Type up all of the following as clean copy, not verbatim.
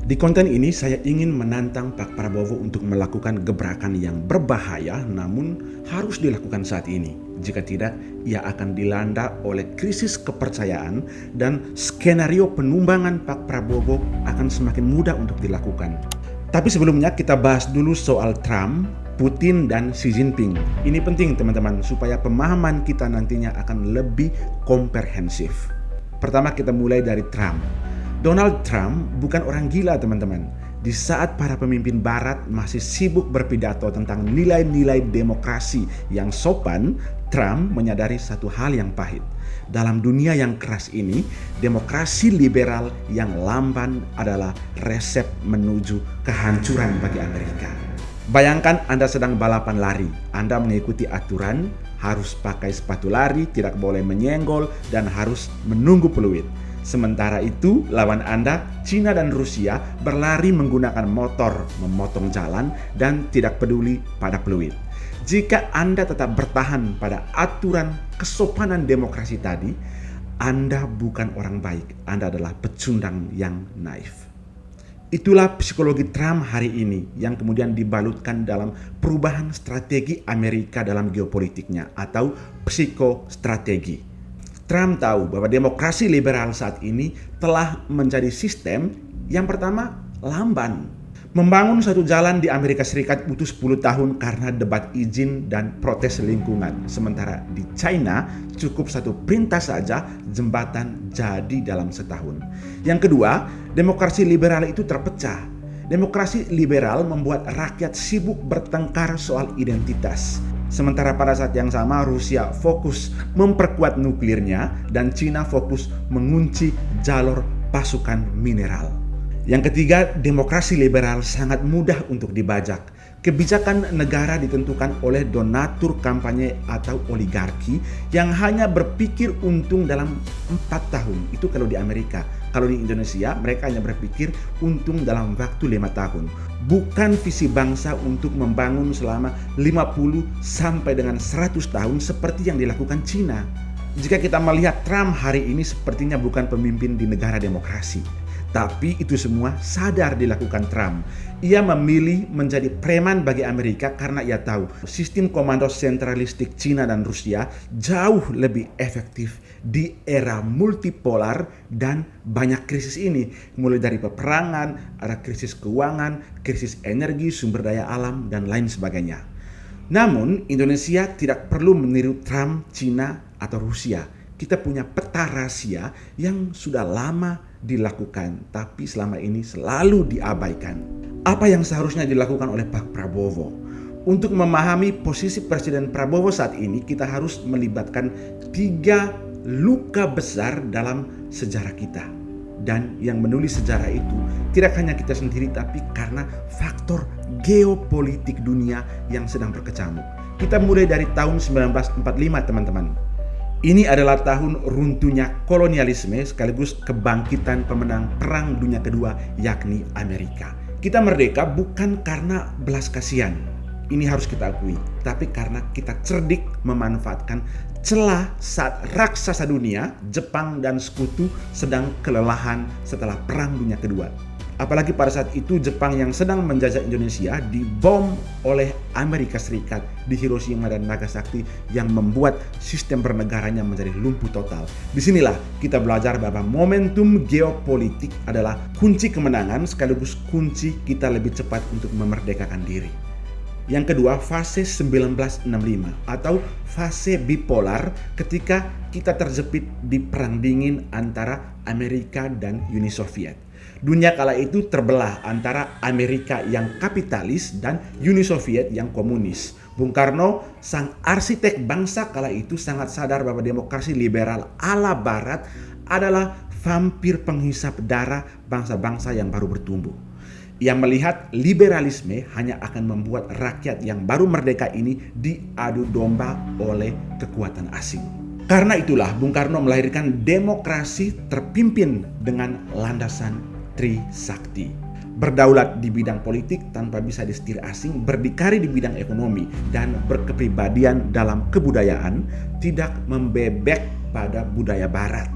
Di konten ini saya ingin menantang Pak Prabowo untuk melakukan gebrakan yang berbahaya namun harus dilakukan saat ini. Jika tidak, ia akan dilanda oleh krisis kepercayaan dan skenario penumbangan Pak Prabowo akan semakin mudah untuk dilakukan. Tapi sebelumnya kita bahas dulu soal Trump, Putin, dan Xi Jinping. Ini penting teman-teman supaya pemahaman kita nantinya akan lebih komprehensif. Pertama kita mulai dari Trump. Donald Trump bukan orang gila teman-teman. Di saat para pemimpin barat masih sibuk berpidato tentang nilai-nilai demokrasi yang sopan, Trump menyadari satu hal yang pahit. Dalam dunia yang keras ini, demokrasi liberal yang lamban adalah resep menuju kehancuran bagi Amerika. Bayangkan Anda sedang balapan lari, Anda mengikuti aturan, harus pakai sepatu lari, tidak boleh menyenggol, dan harus menunggu peluit. Sementara itu, lawan Anda, Cina dan Rusia, berlari menggunakan motor, memotong jalan, dan tidak peduli pada peluit. Jika Anda tetap bertahan pada aturan kesopanan demokrasi tadi, Anda bukan orang baik, Anda adalah pecundang yang naif. Itulah psikologi Trump hari ini yang kemudian dibalutkan dalam perubahan strategi Amerika dalam geopolitiknya atau psikostrategi. Trump tahu bahwa demokrasi liberal saat ini telah menjadi sistem yang pertama lamban. Membangun satu jalan di Amerika Serikat butuh 10 tahun karena debat izin dan protes lingkungan. Sementara di China cukup satu perintah saja jembatan jadi dalam setahun. Yang kedua, demokrasi liberal itu terpecah. Demokrasi liberal membuat rakyat sibuk bertengkar soal identitas. Sementara pada saat yang sama Rusia fokus memperkuat nuklirnya dan Cina fokus mengunci jalur pasukan mineral. Yang ketiga, demokrasi liberal sangat mudah untuk dibajak. Kebijakan negara ditentukan oleh donatur kampanye atau oligarki yang hanya berpikir untung dalam 4 tahun. Itu kalau di Amerika. Kalau di Indonesia, mereka hanya berpikir untung dalam waktu 5 tahun. Bukan visi bangsa untuk membangun selama 50 sampai dengan 100 tahun seperti yang dilakukan Cina. Jika kita melihat Trump hari ini sepertinya bukan pemimpin di negara demokrasi. Tapi itu semua sadar dilakukan Trump. Ia memilih menjadi preman bagi Amerika karena ia tahu sistem komando sentralistik Cina dan Rusia jauh lebih efektif di era multipolar dan banyak krisis ini. Mulai dari peperangan, ada krisis keuangan, krisis energi, sumber daya alam, dan lain sebagainya. Namun Indonesia tidak perlu meniru Trump, Cina, atau Rusia. Kita punya peta rahasia yang sudah lama dilakukan, tapi selama ini selalu diabaikan. Apa yang seharusnya dilakukan oleh Pak Prabowo? Untuk memahami posisi Presiden Prabowo saat ini, kita harus melibatkan 3 luka besar dalam sejarah kita. Dan yang menulis sejarah itu tidak hanya kita sendiri, tapi karena faktor geopolitik dunia yang sedang berkecamuk. Kita mulai dari tahun 1945 teman-teman. Ini adalah tahun runtuhnya kolonialisme sekaligus kebangkitan pemenang Perang Dunia Kedua yakni Amerika. Kita merdeka bukan karena belas kasihan, ini harus kita akui, tapi karena kita cerdik memanfaatkan celah saat raksasa dunia, Jepang dan sekutu sedang kelelahan setelah Perang Dunia Kedua. Apalagi pada saat itu Jepang yang sedang menjajah Indonesia dibom oleh Amerika Serikat di Hiroshima dan Nagasaki yang membuat sistem bernegaranya menjadi lumpuh total. Disinilah kita belajar bahwa momentum geopolitik adalah kunci kemenangan sekaligus kunci kita lebih cepat untuk memerdekakan diri. Yang kedua, fase 1965 atau fase bipolar ketika kita terjepit di perang dingin antara Amerika dan Uni Soviet. Dunia kala itu terbelah antara Amerika yang kapitalis dan Uni Soviet yang komunis. Bung Karno, sang arsitek bangsa kala itu sangat sadar bahwa demokrasi liberal ala barat adalah vampir penghisap darah bangsa-bangsa yang baru bertumbuh. Ia melihat liberalisme hanya akan membuat rakyat yang baru merdeka ini diadu domba oleh kekuatan asing. Karena itulah Bung Karno melahirkan demokrasi terpimpin dengan landasan Trisakti. Berdaulat di bidang politik tanpa bisa disetir asing, berdikari di bidang ekonomi, dan berkepribadian dalam kebudayaan, tidak membebek pada budaya barat.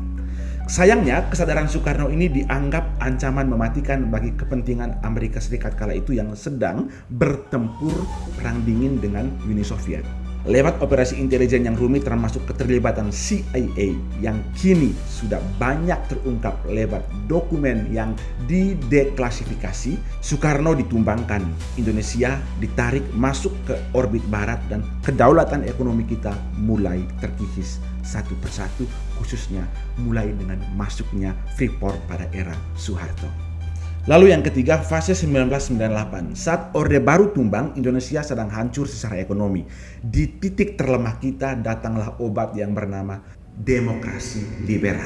Sayangnya, kesadaran Soekarno ini dianggap ancaman mematikan bagi kepentingan Amerika Serikat kala itu yang sedang bertempur perang dingin dengan Uni Soviet. Lewat operasi intelijen yang rumit termasuk keterlibatan CIA yang kini sudah banyak terungkap lewat dokumen yang dideklasifikasi, Soekarno ditumbangkan. Indonesia ditarik masuk ke orbit barat dan kedaulatan ekonomi kita mulai terkikis satu persatu, khususnya mulai dengan masuknya Freeport pada era Soeharto. Lalu yang ketiga, fase 1998. Saat Orde Baru tumbang, Indonesia sedang hancur secara ekonomi. Di titik terlemah kita datanglah obat yang bernama demokrasi liberal.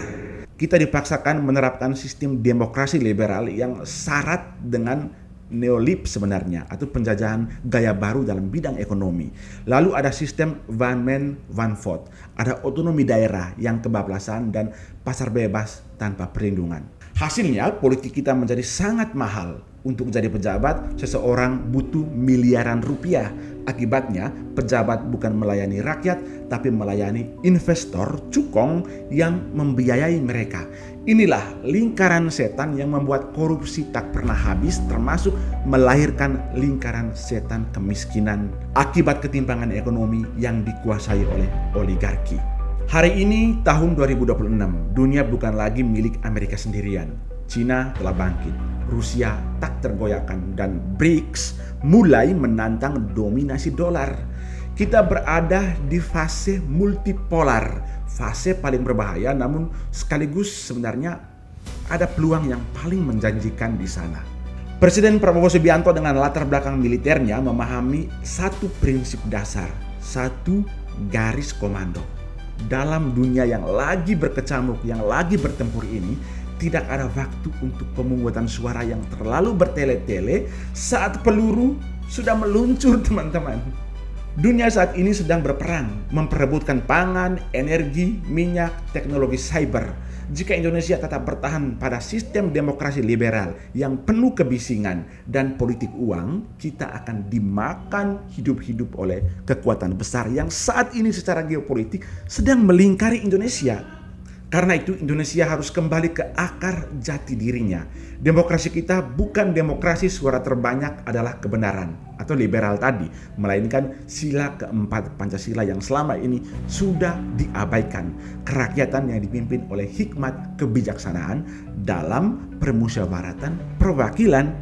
Kita dipaksakan menerapkan sistem demokrasi liberal yang syarat dengan neolib sebenarnya, atau penjajahan gaya baru dalam bidang ekonomi. Lalu ada sistem one man one vote, ada otonomi daerah yang kebablasan dan pasar bebas tanpa perlindungan. Hasilnya politik kita menjadi sangat mahal. Untuk menjadi pejabat, seseorang butuh miliaran rupiah. Akibatnya, pejabat bukan melayani rakyat, tapi melayani investor cukong yang membiayai mereka. Inilah lingkaran setan yang membuat korupsi tak pernah habis, termasuk melahirkan lingkaran setan kemiskinan akibat ketimpangan ekonomi yang dikuasai oleh oligarki. Hari ini tahun 2026, dunia bukan lagi milik Amerika sendirian. Cina telah bangkit, Rusia tak tergoyahkan, dan BRICS mulai menantang dominasi dolar. Kita berada di fase multipolar, fase paling berbahaya, namun sekaligus sebenarnya ada peluang yang paling menjanjikan di sana. Presiden Prabowo Subianto dengan latar belakang militernya memahami satu prinsip dasar, satu garis komando. Dalam dunia yang lagi berkecamuk, yang lagi bertempur ini, tidak ada waktu untuk pemungutan suara yang terlalu bertele-tele saat peluru sudah meluncur, teman-teman. Dunia saat ini sedang berperang, memperebutkan pangan, energi, minyak, teknologi cyber. Jika Indonesia tetap bertahan pada sistem demokrasi liberal yang penuh kebisingan dan politik uang, kita akan dimakan hidup-hidup oleh kekuatan besar yang saat ini secara geopolitik sedang melingkari Indonesia. Karena itu Indonesia harus kembali ke akar jati dirinya. Demokrasi kita bukan demokrasi suara terbanyak adalah kebenaran atau liberal tadi, melainkan sila keempat Pancasila yang selama ini sudah diabaikan. Kerakyatan yang dipimpin oleh hikmat kebijaksanaan dalam permusyawaratan perwakilan.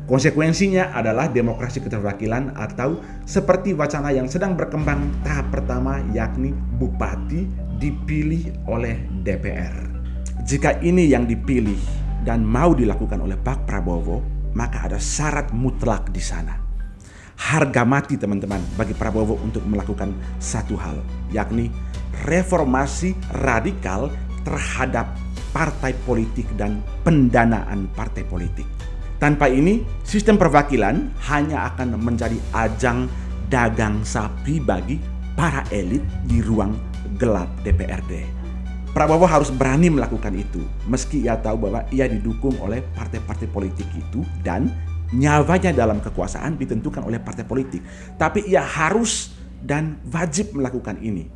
Konsekuensinya adalah demokrasi keterwakilan atau seperti wacana yang sedang berkembang tahap pertama, yakni bupati dipilih oleh DPR. Jika ini yang dipilih dan mau dilakukan oleh Pak Prabowo, maka ada syarat mutlak di sana. Harga mati, teman-teman, bagi Prabowo untuk melakukan satu hal, yakni reformasi radikal terhadap partai politik dan pendanaan partai politik. Tanpa ini, sistem perwakilan hanya akan menjadi ajang dagang sapi bagi para elit di ruang gelap DPRD. Prabowo harus berani melakukan itu, meski ia tahu bahwa ia didukung oleh partai-partai politik itu dan nyawanya dalam kekuasaan ditentukan oleh partai politik. Tapi ia harus dan wajib melakukan ini.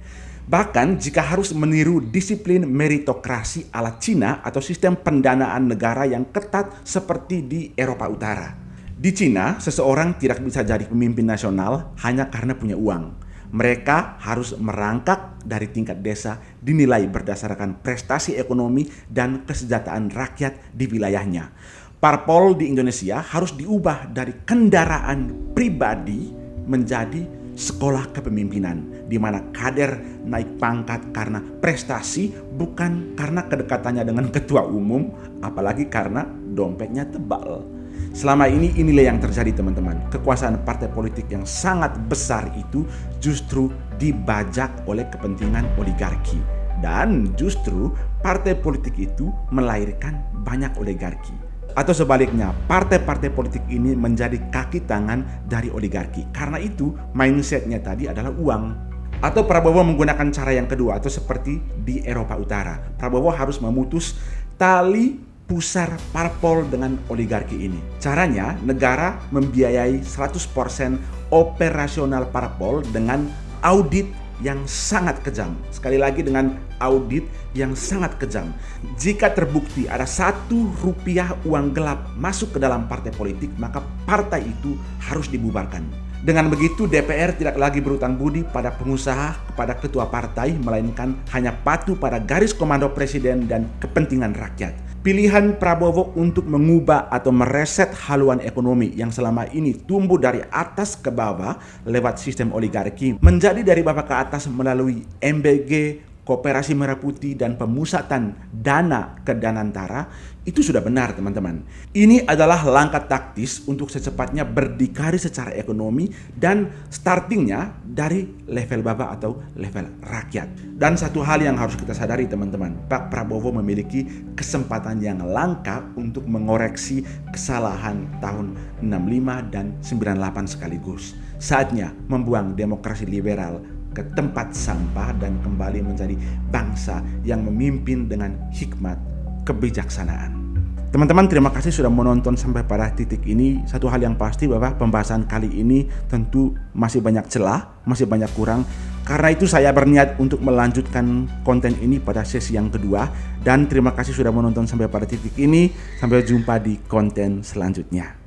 Bahkan jika harus meniru disiplin meritokrasi ala Cina atau sistem pendanaan negara yang ketat seperti di Eropa Utara. Di Cina, seseorang tidak bisa jadi pemimpin nasional hanya karena punya uang. Mereka harus merangkak dari tingkat desa, dinilai berdasarkan prestasi ekonomi dan kesejahteraan rakyat di wilayahnya. Parpol di Indonesia harus diubah dari kendaraan pribadi menjadi sekolah kepemimpinan, di mana kader naik pangkat karena prestasi, bukan karena kedekatannya dengan ketua umum, apalagi karena dompetnya tebal. Selama ini inilah yang terjadi, teman-teman. Kekuasaan partai politik yang sangat besar itu justru dibajak oleh kepentingan oligarki. Dan justru partai politik itu melahirkan banyak oligarki. Atau sebaliknya, partai-partai politik ini menjadi kaki tangan dari oligarki. Karena itu, mindsetnya tadi adalah uang. Atau Prabowo menggunakan cara yang kedua, atau seperti di Eropa Utara. Prabowo harus memutus tali pusar parpol dengan oligarki ini. Caranya, negara membiayai 100% operasional parpol dengan audit yang sangat kejam. Sekali lagi dengan audit yang sangat kejam. Jika terbukti ada 1 rupiah uang gelap masuk ke dalam partai politik, maka partai itu harus dibubarkan. Dengan begitu DPR tidak lagi berutang budi pada pengusaha, kepada ketua partai, melainkan hanya patuh pada garis komando presiden dan kepentingan rakyat. Pilihan Prabowo untuk mengubah atau mereset haluan ekonomi yang selama ini tumbuh dari atas ke bawah lewat sistem oligarki menjadi dari bawah ke atas melalui MBG, Koperasi Merah Putih, dan pemusatan dana ke Danantara, itu sudah benar teman-teman. Ini adalah langkah taktis untuk secepatnya berdikari secara ekonomi dan startingnya dari level bawah atau level rakyat. Dan satu hal yang harus kita sadari teman-teman, Pak Prabowo memiliki kesempatan yang langka untuk mengoreksi kesalahan tahun 65 dan 98 sekaligus. Saatnya membuang demokrasi liberal ke tempat sampah dan kembali menjadi bangsa yang memimpin dengan hikmat kebijaksanaan. Teman-teman, terima kasih sudah menonton sampai pada titik ini. Satu hal yang pasti bahwa pembahasan kali ini tentu masih banyak celah, masih banyak kurang. Karena itu saya berniat untuk melanjutkan konten ini pada sesi yang kedua. Dan terima kasih sudah menonton sampai pada titik ini. Sampai jumpa di konten selanjutnya.